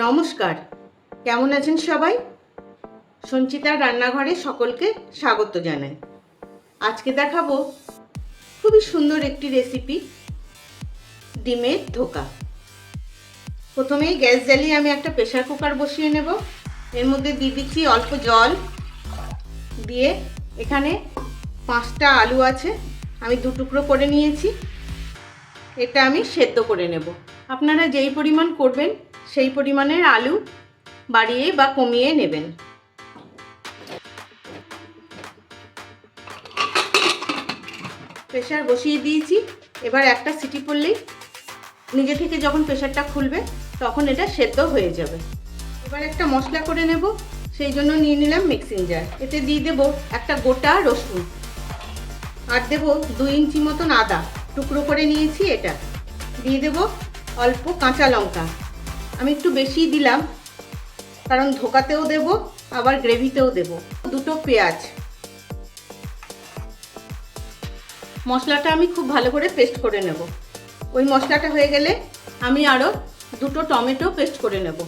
নমস্কার, কেমন আছেন সবাই? সঞ্চিতার রান্নাঘরে সকলকে স্বাগত জানাই। আজকে দেখাবো খুবই সুন্দর একটি রেসিপি, ডিমের ধোকা। প্রথমেই গ্যাস জ্বালিয়ে আমি একটা প্রেসার কুকার বসিয়ে নেব। এর মধ্যে দিয়ে দিচ্ছি অল্প জল, দিয়ে এখানে 5টা আলু আছে, আমি 2 টুকরো করে নিয়েছি। এটা আমি সেদ্ধ করে নেব। আপনারা যেই পরিমাণ করবেন সেই পরিমাণের আলু বাড়িয়ে বা কমিয়ে নেবেন। প্রেসার বসিয়ে দিয়েছি, এবার একটা সিটি পড়লেই নিজে থেকে যখন প্রেসারটা খুলবে তখন এটা সেদ্ধ হয়ে যাবে। এবার একটা মশলা করে নেব, সেই জন্য নিয়ে নিলাম মিক্সিং জার। এতে দিয়ে দেব একটা গোটা রসুন, আর দেব 2 ইঞ্চি মতন আদা টুকরো করে নিয়েছি। এটা দিয়ে দেব অল্প কাঁচা লঙ্কা, আমি একটু বেশি দিলাম কারণ ধোকাতেও দেব আবার গ্রেভিতেও দেব। 2টো পেঁয়াজ। মশলাটা আমি খুব ভালো করে পেস্ট করে নেব। ওই মশলাটা হয়ে গেলে আমি আরও 2টো টমেটো পেস্ট করে নেব।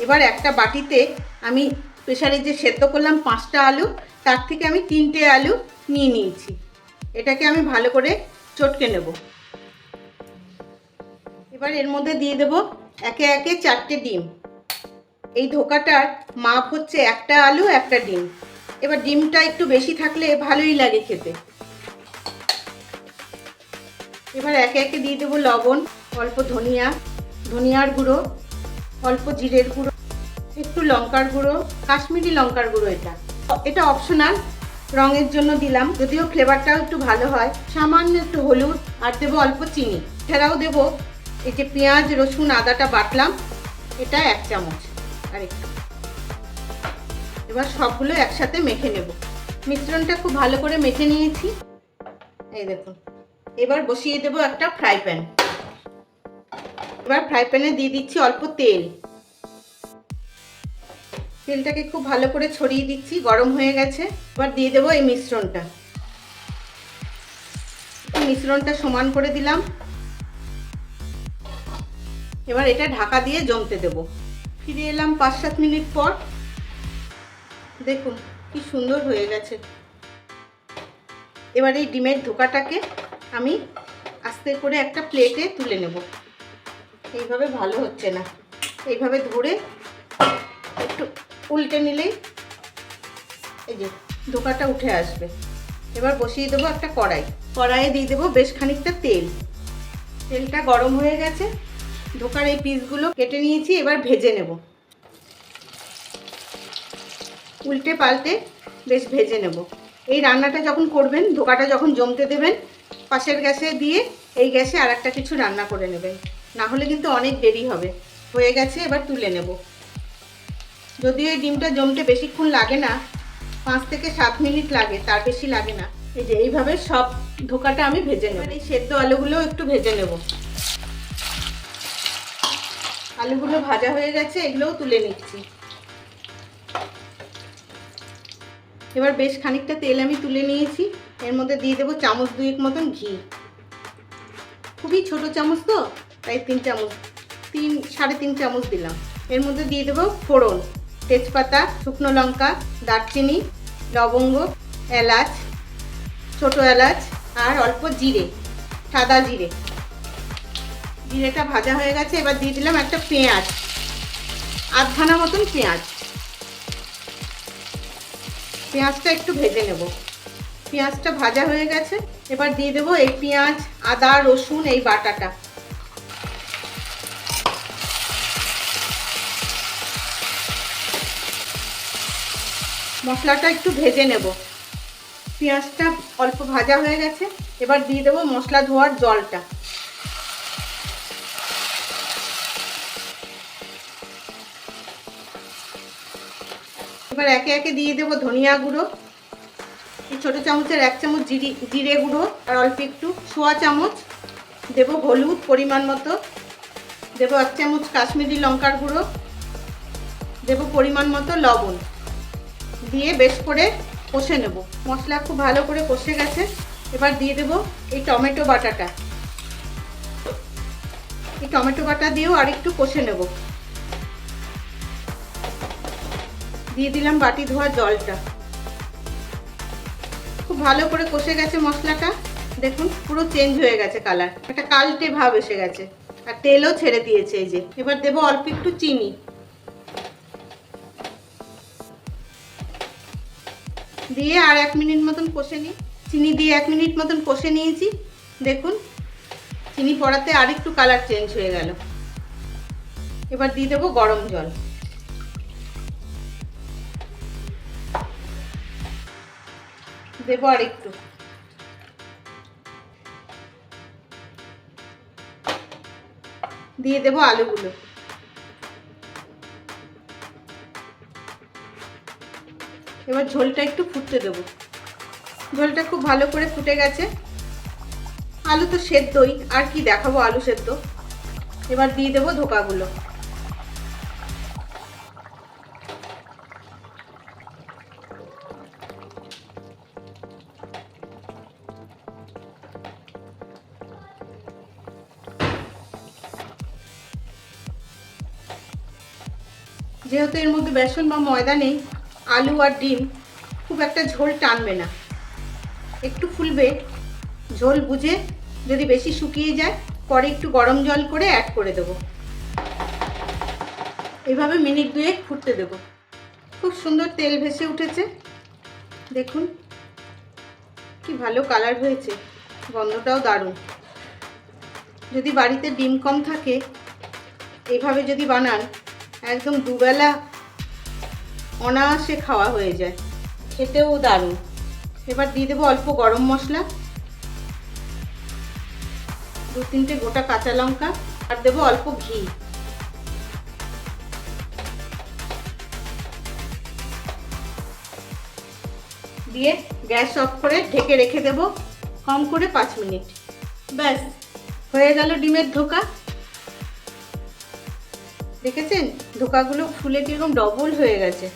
এবার একটা বাটিতে আমি প্রেসারে যে সেদ্ধ করলাম 5টা আলু, তার থেকে আমি 3টে আলু নিয়ে নিয়েছি। এটাকে আমি ভালো করে চটকে নেব। এবার এর মধ্যে দিয়ে দেব একে একে 4টে ডিম। এই ধোকাটার মাপ হচ্ছে একটা আলু একটা ডিম। এবার ডিমটা একটু বেশি থাকলে ভালোই লাগে খেতে। এবার একে একে দিয়ে দেবো লবণ, অল্প ধনিয়ার গুঁড়ো, অল্প জিরের গুঁড়ো, একটু লঙ্কার গুঁড়ো, কাশ্মীরি লঙ্কার গুঁড়ো। এটা অপশনাল, রঙের জন্য দিলাম, যদিও ফ্লেভারটাও একটু ভালো হয়। সামান্য একটু হলুদ, আর দেবো অল্প চিনি। এছাড়াও দেবো এই যে পেঁয়াজ রসুন আদাটা বাটলাম, এটা 1 চামচ আর একটু। এবার সবগুলো একসাথে মেখে নেব। মিশ্রণটা খুব ভালো করে মেখে নিয়েছি, এই দেখুন। এবার বসিয়ে দেব একটা ফ্রাই প্যান। এবার ফ্রাই প্যানে দিয়ে দিচ্ছি অল্প তেল। তেলটাকে খুব ভালো করে ছড়িয়ে দিচ্ছি, গরম হয়ে গেছে। এবার দিয়ে দেবো এই মিশ্রণটা। মিশ্রণটা সমান করে দিলাম। এবার এটা ঢাকা দিয়ে জমতে দেব। ফিরে এলাম 5-7 মিনিট পর। দেখুন কি সুন্দর হয়ে গেছে। এবার এই ডিমের ধোকাটাকে আমি আস্তে করে একটা প্লেটে তুলে নেব। এইভাবে ভালো হচ্ছে না, এইভাবে ধরে একটু উল্টে নিলেই এই যে ধোকাটা উঠে আসবে। এবার বসিয়ে দেবো একটা কড়াইয়ে দিয়ে দেবো বেশ খানিকটা তেল। তেলটা গরম হয়ে গেছে, ধোকার এই পিসগুলো কেটে নিয়েছি, এবার ভেজে নেব। উল্টে পাল্টে বেশ ভেজে নেব। এই রান্নাটা যখন করবেন, ধোকাটা যখন জমতে দেবেন, পাশের গ্যাসে দিয়ে এই গ্যাসে আর একটা কিছু রান্না করে নেবেন, না হলে কিন্তু অনেক দেরি হবে। হয়ে গেছে, এবার তুলে নেব। যদিও এই ডিমটা জমতে বেশিক্ষণ লাগে না, 5 থেকে 7 মিনিট লাগে, তার বেশি লাগে না। এই যে এইভাবে সব ধোকাটা আমি ভেজে নেব। এই সেদ্ধ আলুগুলোও একটু ভেজে নেব। আলুগুলো ভাজা হয়ে গেছে, এগুলোও তুলে নিচ্ছি। এবার বেশ খানিকটা তেল আমি তুলে নিয়েছি, এর মধ্যে দিয়ে দেবো 2 চামচ মতন ঘি। খুবই ছোট চামচ তো, তাই 3 চামচ, 3-3.5 চামচ দিলাম। এর মধ্যে দিয়ে দেবো ফোড়ন, তেজপাতা, শুকনো লঙ্কা, দারচিনি, লবঙ্গ, এলাচ, ছোট এলাচ, আর অল্প জিরে, সাদা জিরে। জিরেটা ভাজা হয়ে গেছে, এবার দিয়ে দিলাম একটা পেঁয়াজ, আধখানা মতন পেঁয়াজ। পেঁয়াজটা একটু ভেজে নেব। পেঁয়াজটা ভাজা হয়ে গেছে, এবার দিয়ে দেবো এই পেঁয়াজ আদা রসুন এই বাটাটা। মশলাটা একটু ভেজে নেব। পেঁয়াজটা অল্প ভাজা হয়ে গেছে, এবার দিয়ে দেবো মশলা ধোয়ার জলটা। এবার একে একে দিয়ে দেবো ধনিয়া গুঁড়ো, এই ছোটো চামচের 1 চামচ জিরে গুঁড়ো, আর অল্প একটু 1/4 চামচ দেবো হলুদ পরিমাণ মতো, দেবো 1 চামচ কাশ্মীরি লঙ্কার গুঁড়ো, দেবো পরিমাণ মতো লবণ। দিয়ে বেশ করে কষে নেব। মশলা খুব ভালো করে কষে গেছে, এবার দিয়ে দেবো এই টমেটো বাটাটা। এই টমেটো বাটা দিয়েও আরেকটু কষে নেব। দিয়ে দিলাম বাটি ধোয়া জলটা। খুব ভালো করে কষে গেছে মশলাটা, দেখুন পুরো চেঞ্জ হয়ে গেছে কালার, একটা কালটে ভাব এসে গেছে আর তেলও ছেড়ে দিয়েছে। এই যে এবার দেবো অল্প একটু চিনি, দিয়ে আর 1 মিনিট মতন কষে নিই। চিনি দিয়ে 1 মিনিট মতন কষে নিয়েছি, দেখুন চিনি পড়াতে আর একটু কালার চেঞ্জ হয়ে গেল। এবার দিয়ে দেবো গরম জল, দেবো আর একটু, দিয়ে দেবো আলুগুলো। এবার ঝোলটা একটু ফুটতে দেবো। ঝোলটা খুব ভালো করে ফুটে গেছে, আলু তো সেদ্ধই, আর কি দেখাবো আলু সেদ্ধ। এবার দিয়ে দেবো ধোকাগুলো। যেহেতু এর মধ্যে বেসন বা ময়দা নেই, আলু আর ডিম খুব একটা ঝোল টানবে না, একটু ফুলবে। ঝোল বুঝে যদি বেশি শুকিয়ে যায় পরে একটু গরম জল করে অ্যাড করে দেবো। এইভাবে মিনিট 2 ফুটতে দেবো। খুব সুন্দর তেল ভেসে উঠেছে, দেখুন কি ভালো কালার হয়েছে, গন্ধটাও দারুণ। যদি বাড়িতে ডিম কম থাকে এইভাবে যদি বানান, একদম দুবেলা অনায়াসে খাওয়া হয়ে যায়, খেতেও দারুণ। এবার দিয়ে দেবো অল্প গরম মশলা, 2-3টে গোটা কাঁচা লঙ্কা, আর দেবো অল্প ঘি। দিয়ে গ্যাস অফ করে ঢেকে রেখে দেবো কম করে 5 মিনিট। ব্যাস হয়ে গেল ডিমের ধোকা। দেখেছেন ধোকাগুলো ফুলে কিরকম ডবল হয়ে গেছে।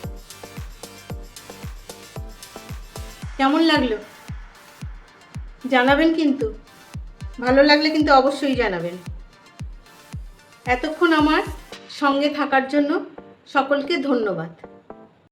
কেমন লাগলো জানাবেন কিন্তু, ভালো লাগলে কিন্তু অবশ্যই জানাবেন। এতক্ষণ আমার সঙ্গে থাকার জন্য সকলকে ধন্যবাদ।